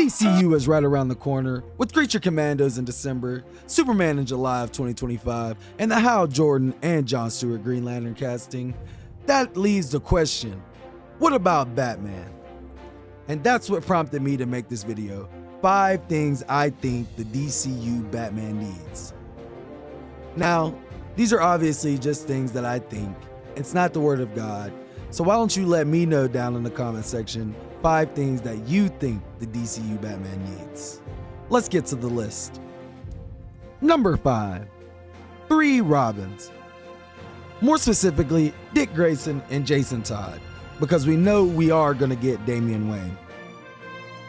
DCU is right around the corner, with Creature Commandos in December, Superman in July of 2025, and the Hal Jordan and Jon Stewart Green Lantern casting. That leaves the question, what about Batman? And that's what prompted me to make this video. 5 things I think the DCU Batman needs. Now, these are obviously just things that I think. It's not the word of God. So why don't you let me know down in the comment section 5 things that you think the DCU Batman needs. Let's get to the list. Number 5, 3 Robins. More specifically, Dick Grayson and Jason Todd, because we know we are going to get Damian Wayne.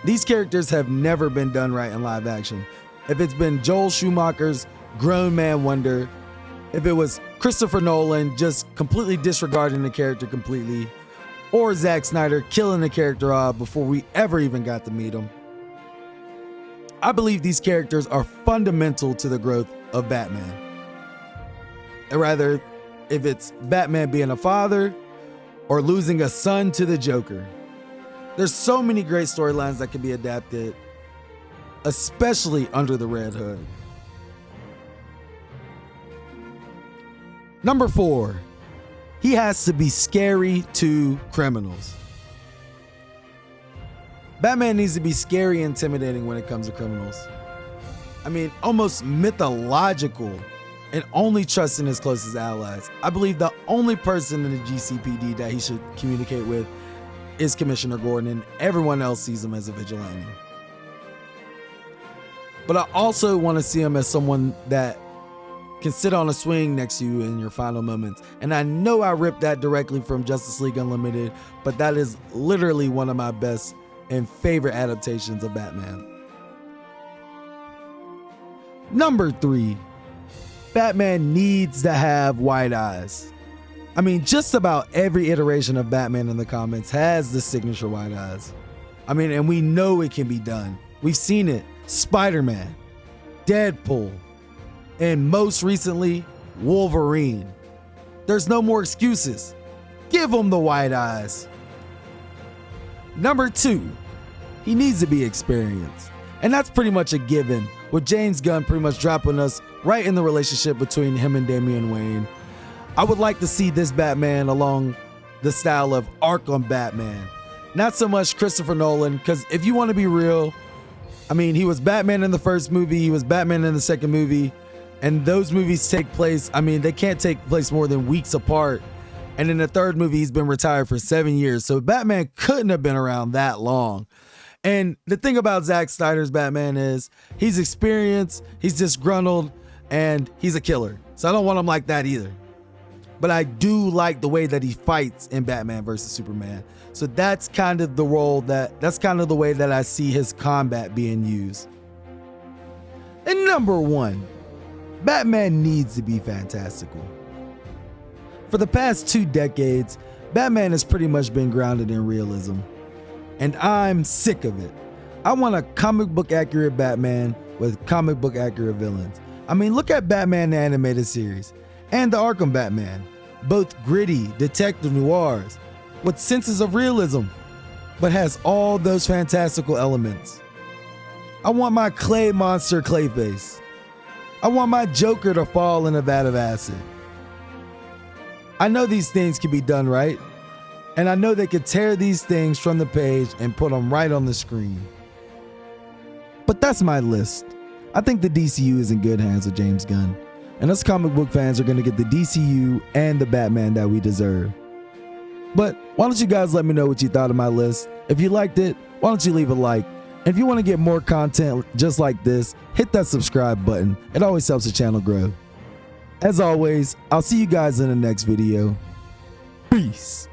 These characters have never been done right in live action. If it's been Joel Schumacher's Grown Man Wonder, if it was Christopher Nolan just completely disregarding the character completely, or Zack Snyder killing the character off before we ever even got to meet him. I believe these characters are fundamental to the growth of Batman. Or rather, if it's Batman being a father or losing a son to the Joker. There's so many great storylines that can be adapted, especially under the Red Hood. Number 4, he has to be scary to criminals. Batman needs to be scary and intimidating when it comes to criminals. I mean, almost mythological and only trusting his closest allies. I believe the only person in the GCPD that he should communicate with is Commissioner Gordon, and everyone else sees him as a vigilante. But I also want to see him as someone that can sit on a swing next to you in your final moments. And I know I ripped that directly from Justice League Unlimited, but that is literally one of my best and favorite adaptations of Batman. Number 3, Batman needs to have white eyes. I mean, just about every iteration of Batman in the comics has the signature white eyes. I mean, and we know it can be done. We've seen it. Spider-Man, Deadpool, and most recently, Wolverine. There's no more excuses. Give him the white eyes. Number 2, he needs to be experienced. And that's pretty much a given, with James Gunn pretty much dropping us right in the relationship between him and Damian Wayne. I would like to see this Batman along the style of Arkham Batman. Not so much Christopher Nolan, because if you want to be real, I mean, he was Batman in the first movie, he was Batman in the second movie, and those movies take place, I mean, they can't take place more than weeks apart. And in the third movie, he's been retired for 7 years, so Batman couldn't have been around that long. And the thing about Zack Snyder's Batman is he's experienced, he's disgruntled, and he's a killer. So I don't want him like that either. But I do like the way that he fights in Batman vs. Superman. So that's kind of the role that's kind of the way that I see his combat being used. And number 1, Batman needs to be fantastical. For the past 2 decades, Batman has pretty much been grounded in realism. And I'm sick of it. I want a comic book accurate Batman with comic book accurate villains. I mean, look at Batman the Animated Series and the Arkham Batman. Both gritty detective noirs with senses of realism, but has all those fantastical elements. I want my clay monster Clayface. I want my Joker to fall in a vat of acid. I know these things can be done right, and I know they could tear these things from the page and put them right on the screen. But that's my list. I think the DCU is in good hands with James Gunn. And us comic book fans are going to get the DCU and the Batman that we deserve. But why don't you guys let me know what you thought of my list? If you liked it, why don't you leave a like? And if you want to get more content just like this, hit that subscribe button. It always helps the channel grow. As always, I'll see you guys in the next video. Peace.